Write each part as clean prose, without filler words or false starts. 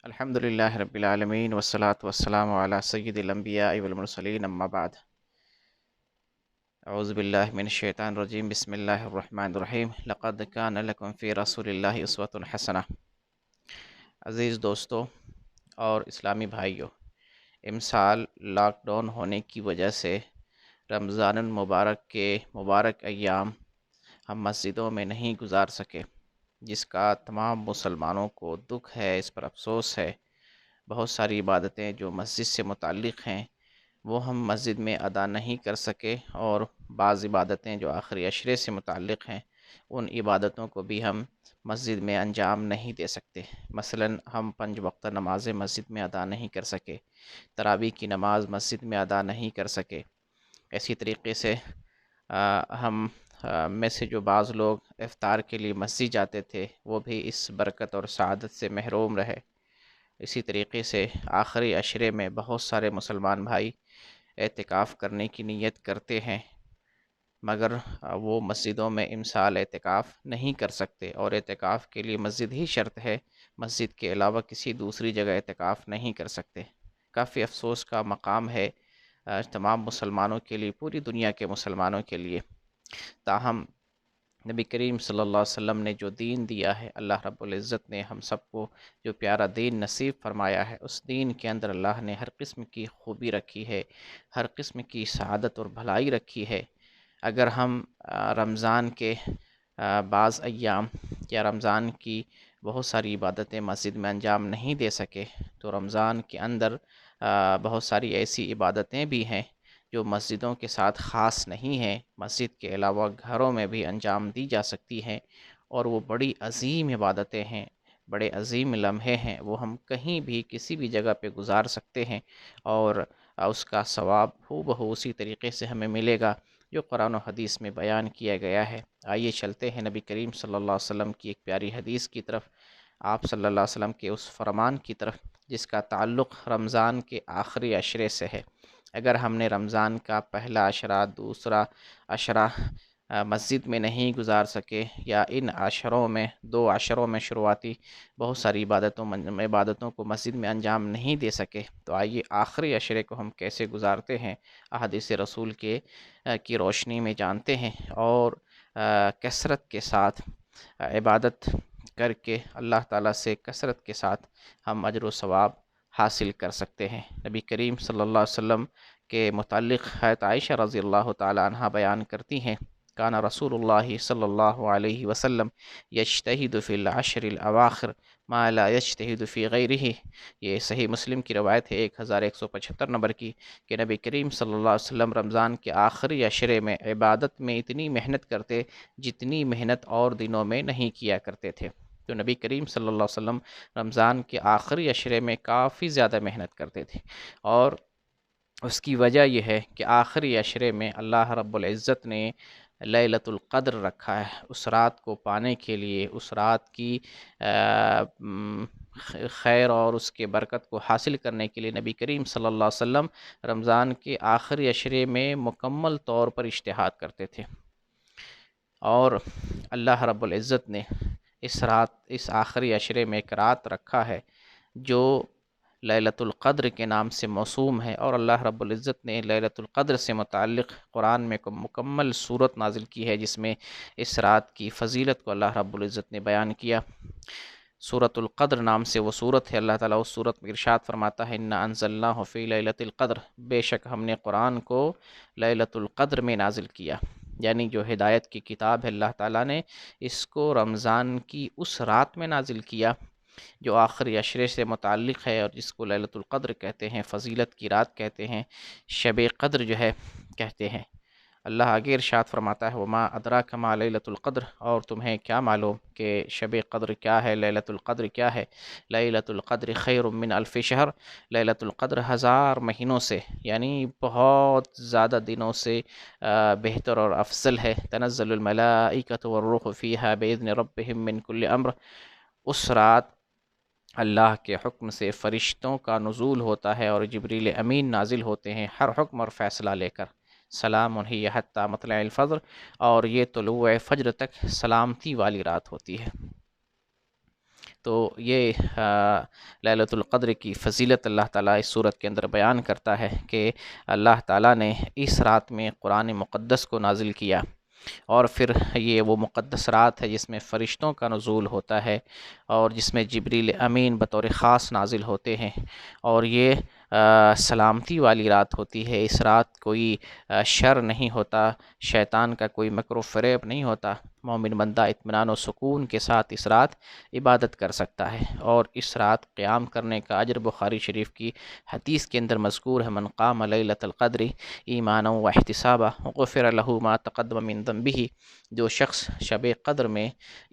الحمدللہ رب العالمین والصلاة والسلام علی سید الانبیاء والمرسلین اما بعد اعوذ باللہ من الشیطان الرجیم بسم اللہ الرحمن الرحیم لقد کان لکم فی رسول اللہ اسوۃ حسنہ۔ عزیز دوستو اور اسلامی بھائیوں، امسال لاک ڈاؤن ہونے کی وجہ سے رمضان المبارک کے مبارک ایام ہم مسجدوں میں نہیں گزار سکے، جس کا تمام مسلمانوں کو دکھ ہے، اس پر افسوس ہے۔ بہت ساری عبادتیں جو مسجد سے متعلق ہیں وہ ہم مسجد میں ادا نہیں کر سکے، اور بعض عبادتیں جو آخری عشرے سے متعلق ہیں ان عبادتوں کو بھی ہم مسجد میں انجام نہیں دے سکتے۔ مثلا ہم 5 وقت نمازیں مسجد میں ادا نہیں کر سکے، تراویح کی نماز مسجد میں ادا نہیں کر سکے۔ اسی طریقے سے ہم میں سے جو بعض لوگ افطار کے لیے مسجد جاتے تھے وہ بھی اس برکت اور سعادت سے محروم رہے۔ اسی طریقے سے آخری عشرے میں بہت سارے مسلمان بھائی اعتکاف کرنے کی نیت کرتے ہیں، مگر وہ مسجدوں میں امسال اعتکاف نہیں کر سکتے، اور اعتکاف کے لیے مسجد ہی شرط ہے، مسجد کے علاوہ کسی دوسری جگہ اعتکاف نہیں کر سکتے۔ کافی افسوس کا مقام ہے تمام مسلمانوں کے لیے، پوری دنیا کے مسلمانوں کے لیے۔ تاہم نبی کریم صلی اللہ علیہ وسلم نے جو دین دیا ہے، اللہ رب العزت نے ہم سب کو جو پیارا دین نصیب فرمایا ہے، اس دین کے اندر اللہ نے ہر قسم کی خوبی رکھی ہے، ہر قسم کی سعادت اور بھلائی رکھی ہے۔ اگر ہم رمضان کے بعض ایام یا رمضان کی بہت ساری عبادتیں مسجد میں انجام نہیں دے سکے، تو رمضان کے اندر بہت ساری ایسی عبادتیں بھی ہیں جو مسجدوں کے ساتھ خاص نہیں ہیں، مسجد کے علاوہ گھروں میں بھی انجام دی جا سکتی ہیں، اور وہ بڑی عظیم عبادتیں ہیں، بڑے عظیم لمحے ہیں، وہ ہم کہیں بھی کسی بھی جگہ پہ گزار سکتے ہیں، اور اس کا ثواب ہو بہو اسی طریقے سے ہمیں ملے گا جو قرآن و حدیث میں بیان کیا گیا ہے۔ آئیے چلتے ہیں نبی کریم صلی اللہ علیہ وسلم کی ایک پیاری حدیث کی طرف، آپ صلی اللہ علیہ وسلم کے اس فرمان کی طرف جس کا تعلق رمضان کے آخری عشرے سے ہے۔ اگر ہم نے رمضان کا پہلا عشرہ، دوسرا عشرہ مسجد میں نہیں گزار سکے، یا ان عشروں میں 2 عشروں میں شروعاتی بہت ساری عبادتوں کو مسجد میں انجام نہیں دے سکے، تو آئیے آخری عشرے کو ہم کیسے گزارتے ہیں احادیث رسول کی روشنی میں جانتے ہیں، اور کثرت کے ساتھ عبادت کر کے اللہ تعالیٰ سے کثرت کے ساتھ ہم اجر و ثواب حاصل کر سکتے ہیں۔ نبی کریم صلی اللہ علیہ وسلم کے متعلق حضرت عائشہ رضی اللہ تعالی عنہ بیان کرتی ہیں، کان رسول اللہ صلی اللہ علیہ وسلم یجتہد فی العشر الاواخر ما لا یجتہد فی غیرہ۔ یہ صحیح مسلم کی روایت ہے 1175 نمبر کی، کہ نبی کریم صلی اللہ علیہ وسلم رمضان کے آخری عشرے میں عبادت میں اتنی محنت کرتے جتنی محنت اور دنوں میں نہیں کیا کرتے تھے۔ تو نبی کریم صلی اللہ علیہ وسلم رمضان کے آخری عشرے میں کافی زیادہ محنت کرتے تھے، اور اس کی وجہ یہ ہے کہ آخری عشرے میں اللہ رب العزت نے لیلۃ القدر رکھا ہے۔ اس رات کو پانے کے لیے، اس رات کی خیر اور اس کے برکت کو حاصل کرنے کے لیے نبی کریم صلی اللہ علیہ وسلم رمضان کے آخری عشرے میں مکمل طور پر اجتہاد کرتے تھے، اور اللہ رب العزت نے اس آخری عشرے میں ایک رات رکھا ہے جو لیلۃ القدر کے نام سے موسوم ہے، اور اللہ رب العزت نے لیلۃ القدر سے متعلق قرآن میں مکمل صورت نازل کی ہے، جس میں اس رات کی فضیلت کو اللہ رب العزت نے بیان کیا۔ سورۃ القدر نام سے وہ صورت ہے۔ اللہ تعالیٰ اس صورت میں ارشاد فرماتا ہے، انا انزلناہ فی لیلۃ القدر، بے شک ہم نے قرآن کو لیلۃ القدر میں نازل کیا، یعنی جو ہدایت کی کتاب ہے اللہ تعالیٰ نے اس کو رمضان کی اس رات میں نازل کیا جو آخری عشرے سے متعلق ہے، اور جس کو لیلۃ القدر کہتے ہیں، فضیلت کی رات کہتے ہیں، شب قدر جو ہے کہتے ہیں۔ اللہ آگے ارشاد فرماتا ہے، وما ادراک ما لیلۃ القدر، اور تمہیں کیا معلوم کہ شب قدر کیا ہے، لیلۃ القدر کیا ہے۔ لیلۃ القدر خیر من الف شہر، لیلۃ القدر 1000 مہینوں سے، یعنی بہت زیادہ دنوں سے بہتر اور افضل ہے۔ تنزل الملائکۃ والروح فیہا باذن ربہم من کل امر، اس رات اللہ کے حکم سے فرشتوں کا نزول ہوتا ہے، اور جبریل امین نازل ہوتے ہیں ہر حکم اور فیصلہ لے کر۔ سلام ہی حتی مطلع الفجر، اور یہ طلوع فجر تک سلامتی والی رات ہوتی ہے۔ تو یہ لیلۃ القدر کی فضیلت اللہ تعالیٰ اس صورت کے اندر بیان کرتا ہے کہ اللہ تعالیٰ نے اس رات میں قرآن مقدس کو نازل کیا، اور پھر یہ وہ مقدس رات ہے جس میں فرشتوں کا نزول ہوتا ہے، اور جس میں جبریل امین بطور خاص نازل ہوتے ہیں، اور یہ سلامتی والی رات ہوتی ہے۔ اس رات کوئی شر نہیں ہوتا، شیطان کا کوئی مکر و فریب نہیں ہوتا، مومن بندہ اطمینان و سکون کے ساتھ اس رات عبادت کر سکتا ہے۔ اور اس رات قیام کرنے کا اجر بخاری شریف کی حدیث کے اندر مذکور ہے، من قام لیلۃ القدر ایمانا و احتسابا غفر له ما تقدم من ذنبه، جو شخص شب قدر میں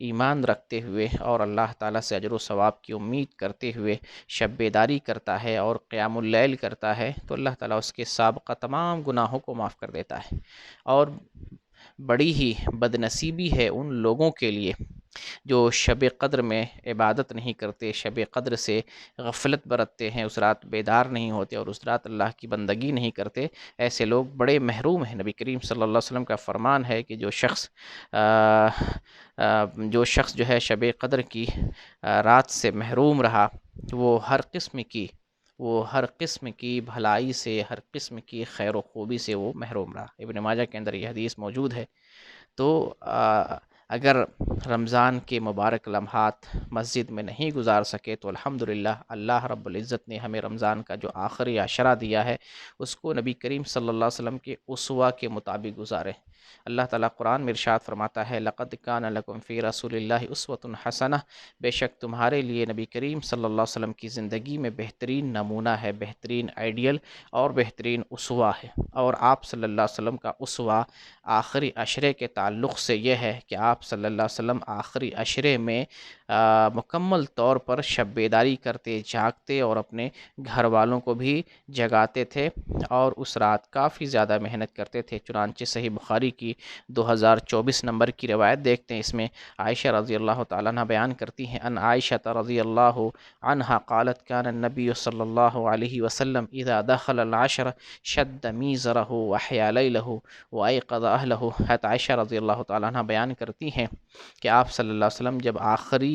ایمان رکھتے ہوئے اور اللہ تعالیٰ سے اجر و ثواب کی امید کرتے ہوئے شب بیداری کرتا ہے اور قیام اللیل کرتا ہے، تو اللہ تعالیٰ اس کے سابقہ تمام گناہوں کو معاف کر دیتا ہے۔ اور بڑی ہی بدنصیبی ہے ان لوگوں کے لیے جو شب قدر میں عبادت نہیں کرتے، شب قدر سے غفلت برتتے ہیں، اس رات بیدار نہیں ہوتے اور اس رات اللہ کی بندگی نہیں کرتے۔ ایسے لوگ بڑے محروم ہیں۔ نبی کریم صلی اللہ علیہ وسلم کا فرمان ہے کہ جو شخص جو ہے شب قدر کی رات سے محروم رہا، وہ ہر قسم کی بھلائی سے، ہر قسم کی خیر و خوبی سے وہ محروم رہا۔ ابن ماجہ کے اندر یہ حدیث موجود ہے۔ تو اگر رمضان کے مبارک لمحات مسجد میں نہیں گزار سکے تو الحمدللہ اللہ رب العزت نے ہمیں رمضان کا جو آخری عشرہ دیا ہے اس کو نبی کریم صلی اللہ علیہ وسلم کے اسوہ کے مطابق گزارے۔ اللہ تعالیٰ قرآن میں ارشاد فرماتا ہے، لَقَدْ كَانَ لَكُمْ فِي رَسُولِ اللَّهِ أُسْوَةٌ حَسَنَةٌ، بے شک تمہارے لیے نبی کریم صلی اللہ علیہ وسلم کی زندگی میں بہترین نمونہ ہے، بہترین آئیڈیل اور بہترین اسوہ ہے۔ اور آپ صلی اللہ علیہ وسلم کا اسوہ آخری عشرے کے تعلق سے یہ ہے کہ آپ صلی اللہ علیہ وسلم آخری عشرے میں مکمل طور پر شب بیداری کرتے، جاگتے اور اپنے گھر والوں کو بھی جگاتے تھے، اور اس رات کافی زیادہ محنت کرتے تھے۔ چنانچہ صحیح بخاری کی 2024 نمبر کی روایت دیکھتے ہیں، اس میں عائشہ رضی اللہ تعالیٰ عنہ بیان کرتی ہیں، ان عائشہ رضی اللہ عنہا قالت کان النبی صلی اللہ علیہ وسلم اذا دخل العشر شد میزرہ وحیا لیلہ وایقظ اہلہ۔ حضرت عائشہ رضی اللہ تعالیٰ عنہ بیان کرتی ہیں کہ آپ صلی اللہ علیہ وسلم جب آخری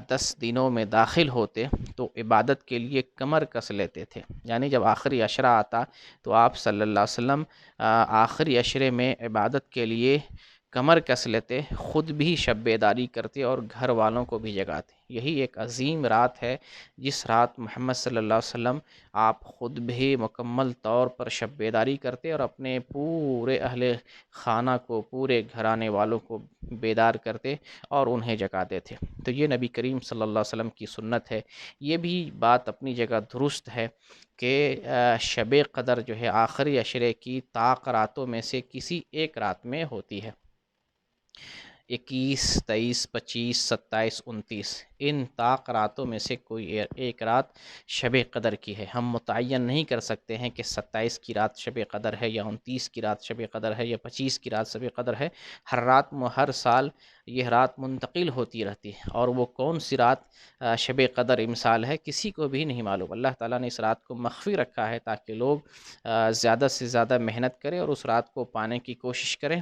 10 دنوں میں داخل ہوتے تو عبادت کے لیے کمر کس لیتے تھے، یعنی جب آخری عشرہ آتا تو آپ صلی اللہ علیہ وسلم آخری عشرے میں عبادت کے لیے کمر کس لیتے، خود بھی شب بیداری کرتے اور گھر والوں کو بھی جگاتے۔ یہی ایک عظیم رات ہے جس رات محمد صلی اللہ علیہ وسلم آپ خود بھی مکمل طور پر شب بیداری کرتے اور اپنے پورے اہل خانہ کو، پورے گھرانے والوں کو بیدار کرتے اور انہیں جگاتے تھے۔ تو یہ نبی کریم صلی اللہ علیہ وسلم کی سنت ہے۔ یہ بھی بات اپنی جگہ درست ہے کہ شب قدر جو ہے آخری عشرے کی طاق راتوں میں سے کسی ایک رات میں ہوتی ہے۔ 21، 23، 25، 27، 29 ان طاق راتوں میں سے کوئی ایک رات شب قدر کی ہے۔ ہم متعین نہیں کر سکتے ہیں کہ 27 کی رات شب قدر ہے یا 29 کی رات شب قدر ہے یا 25 کی رات شب قدر ہے۔ ہر سال یہ رات منتقل ہوتی رہتی ہے، اور وہ کون سی رات شب قدر امسال ہے کسی کو بھی نہیں معلوم۔ اللہ تعالیٰ نے اس رات کو مخفی رکھا ہے تاکہ لوگ زیادہ سے زیادہ محنت کریں اور اس رات کو پانے کی کوشش کریں،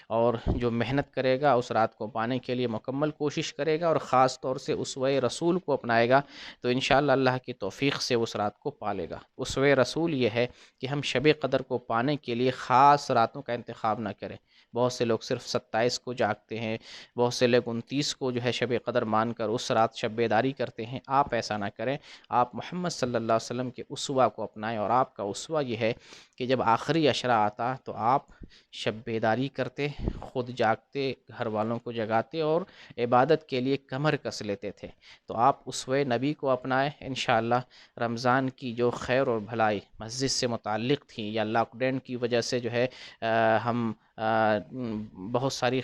اور جو محنت کرے گا اس رات کو پانے کے لیے مکمل کوشش کرے گا اور خاص طور سے اسوہ رسول کو اپنائے گا تو انشاءاللہ اللہ کی توفیق سے اس رات کو پالے گا۔ اسوہ رسول یہ ہے کہ ہم شب قدر کو پانے کے لیے خاص راتوں کا انتخاب نہ کریں۔ بہت سے لوگ صرف 27 کو جاگتے ہیں، بہت سے لوگ 29 کو جو ہے شب قدر مان کر اس رات شب بیداری کرتے ہیں۔ آپ ایسا نہ کریں، آپ محمد صلی اللہ علیہ وسلم کے اسوہ کو اپنائیں، اور آپ کا اسوہ یہ ہے کہ جب آخری عشرہ آتا تو آپ شب بیداری کرتے، خود جاگتے، گھر والوں کو جگاتے اور عبادت کے لیے کمر کس لیتے تھے۔ تو آپ اسوہ نبی کو اپنائیں، انشاءاللہ رمضان کی جو خیر اور بھلائی مسجد سے متعلق تھی یا لاک ڈاؤن کی وجہ سے جو ہے ہم بہت ساری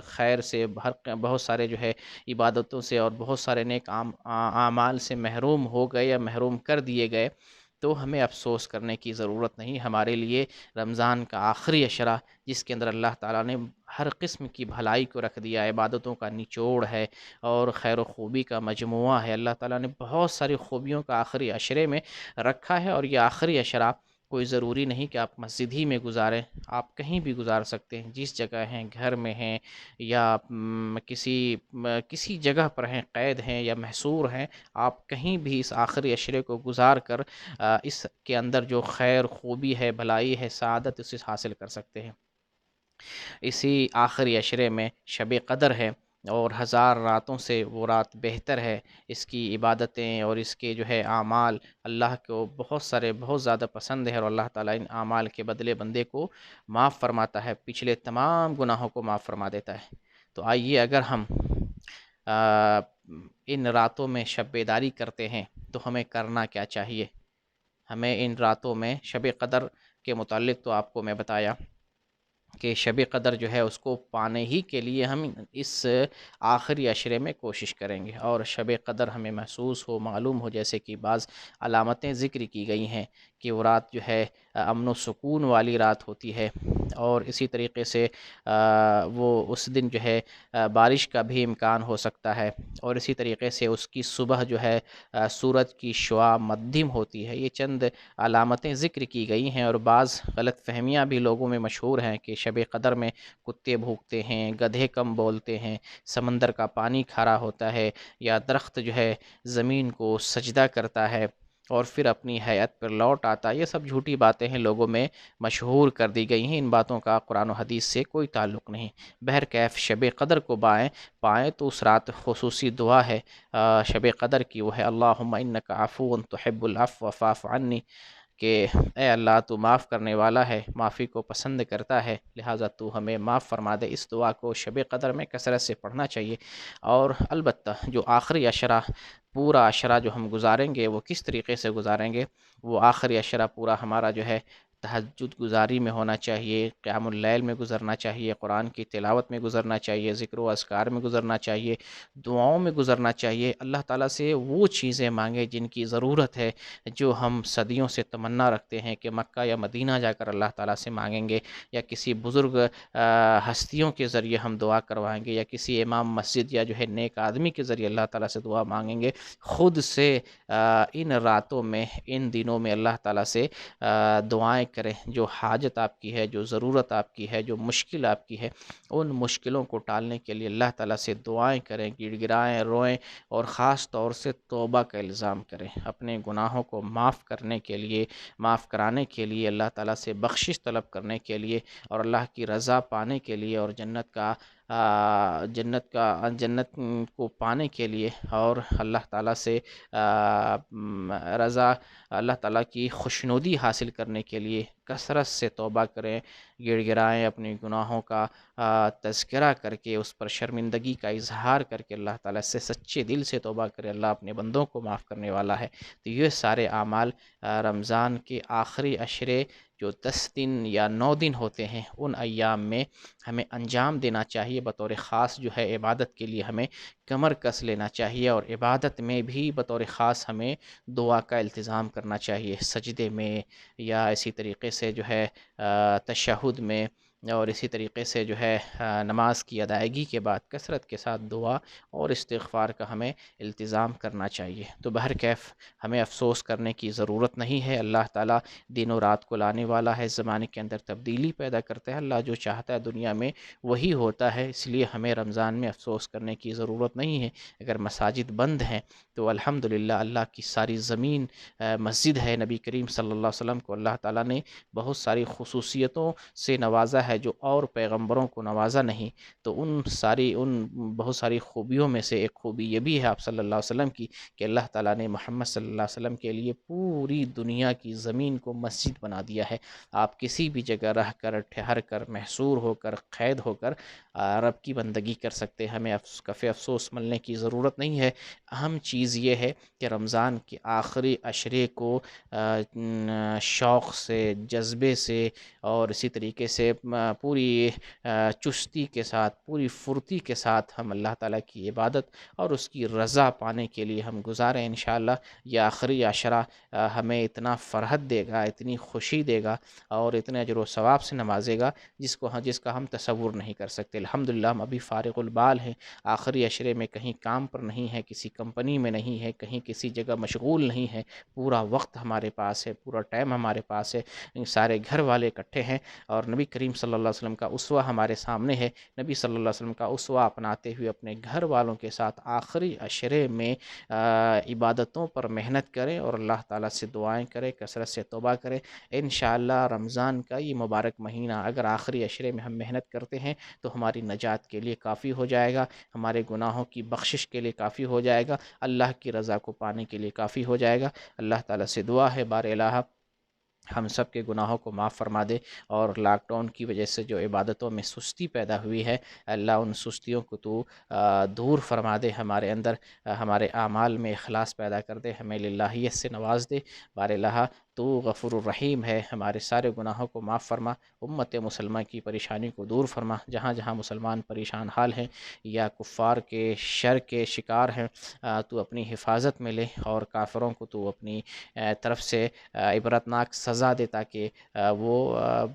خیر سے، بہت سارے جو ہے عبادتوں سے اور بہت سارے نیک اعمال سے محروم ہو گئے یا محروم کر دیے گئے، تو ہمیں افسوس کرنے کی ضرورت نہیں۔ ہمارے لیے رمضان کا آخری عشرہ جس کے اندر اللہ تعالیٰ نے ہر قسم کی بھلائی کو رکھ دیا، عبادتوں کا نچوڑ ہے اور خیر و خوبی کا مجموعہ ہے، اللہ تعالیٰ نے بہت ساری خوبیوں کا آخری عشرے میں رکھا ہے، اور یہ آخری عشرہ کوئی ضروری نہیں کہ آپ مسجد ہی میں گزاریں، آپ کہیں بھی گزار سکتے ہیں، جس جگہ ہیں، گھر میں ہیں یا کسی جگہ پر ہیں، قید ہیں یا محصور ہیں، آپ کہیں بھی اس آخری عشرے کو گزار کر اس کے اندر جو خیر، خوبی ہے، بھلائی ہے، سعادت، اسے حاصل کر سکتے ہیں۔ اسی آخری عشرے میں شب قدر ہے، اور 1000 راتوں سے وہ رات بہتر ہے۔ اس کی عبادتیں اور اس کے جو ہے اعمال اللہ کو بہت زیادہ پسند ہے، اور اللہ تعالیٰ ان اعمال کے بدلے بندے کو معاف فرماتا ہے، پچھلے تمام گناہوں کو معاف فرما دیتا ہے۔ تو آئیے، اگر ہم ان راتوں میں شب بیداری کرتے ہیں تو ہمیں کرنا کیا چاہیے؟ ہمیں ان راتوں میں شب قدر کے متعلق تو آپ کو میں بتایا کہ شب قدر جو ہے اس کو پانے ہی کے لیے ہم اس آخری عشرے میں کوشش کریں گے، اور شب قدر ہمیں محسوس ہو، معلوم ہو، جیسے کہ بعض علامتیں ذکر کی گئی ہیں کہ وہ رات جو ہے امن و سکون والی رات ہوتی ہے، اور اسی طریقے سے وہ اس دن جو ہے بارش کا بھی امکان ہو سکتا ہے، اور اسی طریقے سے اس کی صبح جو ہے سورج کی شعاع مدھم ہوتی ہے۔ یہ چند علامتیں ذکر کی گئی ہیں، اور بعض غلط فہمیاں بھی لوگوں میں مشہور ہیں کہ شب قدر میں کتے بھونکتے ہیں، گدھے کم بولتے ہیں، سمندر کا پانی کھارا ہوتا ہے، یا درخت جو ہے زمین کو سجدہ کرتا ہے اور پھر اپنی حیات پر لوٹ آتا ہے۔ یہ سب جھوٹی باتیں ہیں، لوگوں میں مشہور کر دی گئی ہیں، ان باتوں کا قرآن و حدیث سے کوئی تعلق نہیں۔ بہرکیف شب قدر کو پائیں تو اس رات خصوصی دعا ہے شب قدر کی، وہ ہے اللہم انک عفو تحب العفو فاعف عنی، کہ اے اللہ تو معاف کرنے والا ہے، معافی کو پسند کرتا ہے، لہٰذا تو ہمیں معاف فرما دے۔ اس دعا کو شب قدر میں کثرت سے پڑھنا چاہیے۔ اور البتہ جو آخری عشرہ، پورا عشرہ جو ہم گزاریں گے وہ کس طریقے سے گزاریں گے؟ وہ آخری عشرہ پورا ہمارا جو ہے تہجد گزاری میں ہونا چاہیے، قیام اللیل میں گزرنا چاہیے، قرآن کی تلاوت میں گزرنا چاہیے، ذکر و اذکار میں گزرنا چاہیے، دعاؤں میں گزرنا چاہیے۔ اللہ تعالیٰ سے وہ چیزیں مانگیں جن کی ضرورت ہے، جو ہم صدیوں سے تمنا رکھتے ہیں کہ مکہ یا مدینہ جا کر اللہ تعالیٰ سے مانگیں گے، یا کسی بزرگ ہستیوں کے ذریعے ہم دعا کروائیں گے، یا کسی امام مسجد یا جو ہے نیک آدمی کے ذریعے اللہ تعالیٰ سے دعا مانگیں گے۔ خود سے ان راتوں میں، ان دنوں میں اللہ تعالیٰ سے دعائیں کریں، جو حاجت آپ کی ہے، جو ضرورت آپ کی ہے، جو مشکل آپ کی ہے، ان مشکلوں کو ٹالنے کے لیے اللہ تعالیٰ سے دعائیں کریں، گڑ گڑائیں، روئیں، اور خاص طور سے توبہ کا الزام کریں، اپنے گناہوں کو معاف کرنے کے لیے، معاف کرانے کے لیے، اللہ تعالیٰ سے بخشش طلب کرنے کے لیے، اور اللہ کی رضا پانے کے لیے، اور جنت کو پانے کے لیے، اور اللہ تعالیٰ سے رضا، اللہ تعالیٰ کی خوشنودی حاصل کرنے کے لیے کثرت سے توبہ کریں، گڑ گڑائیں، اپنے گناہوں کا تذکرہ کر کے، اس پر شرمندگی کا اظہار کر کے اللہ تعالیٰ سے سچے دل سے توبہ کرے۔ اللہ اپنے بندوں کو معاف کرنے والا ہے۔ تو یہ سارے اعمال رمضان کے آخری عشرے جو 10 دن یا 9 دن ہوتے ہیں، ان ایام میں ہمیں انجام دینا چاہیے۔ بطور خاص جو ہے عبادت کے لیے ہمیں کمر کس لینا چاہیے، اور عبادت میں بھی بطور خاص ہمیں دعا کا التزام کرنا چاہیے، سجدے میں، یا اسی طریقے سے جو ہے تشہد میں، اور اسی طریقے سے جو ہے نماز کی ادائیگی کے بعد کثرت کے ساتھ دعا اور استغفار کا ہمیں التزام کرنا چاہیے۔ تو بہرکیف ہمیں افسوس کرنے کی ضرورت نہیں ہے۔ اللہ تعالیٰ دن و رات کو لانے والا ہے، زمانے کے اندر تبدیلی پیدا کرتا ہے۔ اللہ جو چاہتا ہے دنیا میں وہی ہوتا ہے، اس لیے ہمیں رمضان میں افسوس کرنے کی ضرورت نہیں ہے۔ اگر مساجد بند ہیں تو الحمدللہ اللہ کی ساری زمین مسجد ہے۔ نبی کریم صلی اللہ علیہ وسلم کو اللہ تعالیٰ نے بہت ساری خصوصیتوں سے نوازا ہے جو اور پیغمبروں کو نوازا نہیں۔ تو ان بہت ساری خوبیوں میں سے ایک خوبی یہ بھی ہے آپ صلی اللہ علیہ وسلم کی، کہ اللہ تعالیٰ نے محمد صلی اللہ علیہ وسلم کے لیے پوری دنیا کی زمین کو مسجد بنا دیا ہے۔ آپ کسی بھی جگہ رہ کر، ٹھہر کر، محصور ہو کر، قید ہو کر رب کی بندگی کر سکتے ہیں۔ ہمیں کف افسوس ملنے کی ضرورت نہیں ہے۔ اہم چیز یہ ہے کہ رمضان کے آخری عشرے کو شوق سے، جذبے سے، اور اسی طریقے سے پوری چستی کے ساتھ، پوری پھرتی کے ساتھ ہم اللہ تعالیٰ کی عبادت اور اس کی رضا پانے کے لیے ہم گزاریں انشاءاللہ۔ یہ آخری عشرہ ہمیں اتنا فرحت دے گا، اتنی خوشی دے گا اور اتنے اجر و ثواب سے نوازے گا جس کا ہم تصور نہیں کر سکتے۔ الحمدللہ ہم ابھی فارغ البال ہیں، آخری عشرے میں کہیں کام پر نہیں ہے، کسی کمپنی میں نہیں ہے، کہیں کسی جگہ مشغول نہیں ہے، پورا وقت ہمارے پاس ہے، پورا ٹائم ہمارے پاس ہے، سارے گھر والے اکٹھے ہیں اور نبی کریم صلی اللہ علیہ وسلم کا اسوہ ہمارے سامنے ہے۔ نبی صلی اللہ علیہ وسلم کا اسوہ اپناتے ہوئے اپنے گھر والوں کے ساتھ آخری عشرے میں عبادتوں پر محنت کریں اور اللہ تعالیٰ سے دعائیں کریں، کثرت سے توبہ کریں۔ انشاءاللہ رمضان کا یہ مبارک مہینہ اگر آخری عشرے میں ہم محنت کرتے ہیں تو ہماری نجات کے لیے کافی ہو جائے گا، ہمارے گناہوں کی بخشش کے لیے کافی ہو جائے گا، اللہ کی رضا کو پانے کے لیے کافی ہو جائے گا۔ اللہ تعالیٰ سے دعا ہے بار الہ ہم سب کے گناہوں کو معاف فرما دے اور لاک ڈاؤن کی وجہ سے جو عبادتوں میں سستی پیدا ہوئی ہے، اللہ ان سستیوں کو تو دور فرما دے، ہمارے اندر ہمارے اعمال میں اخلاص پیدا کر دے، ہمیں للہیت سے نواز دے۔ بار الہ تو غفور الرحیم ہے، ہمارے سارے گناہوں کو معاف فرما، امت مسلمہ کی پریشانی کو دور فرما، جہاں جہاں مسلمان پریشان حال ہیں یا کفار کے شر کے شکار ہیں تو اپنی حفاظت میں لے اور کافروں کو تو اپنی طرف سے عبرتناک سزا دے تاکہ وہ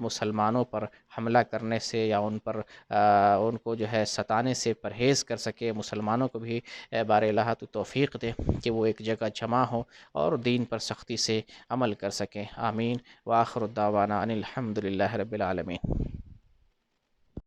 مسلمانوں پر حملہ کرنے سے یا ان کو جو ہے ستانے سے پرہیز کر سکے۔ مسلمانوں کو بھی بار الہ تو توفیق دے کہ وہ ایک جگہ جمع ہوں اور دین پر سختی سے عمل کر سکیں۔ آمین۔ وآخر الدعوانا ان الحمد للہ رب العالمین۔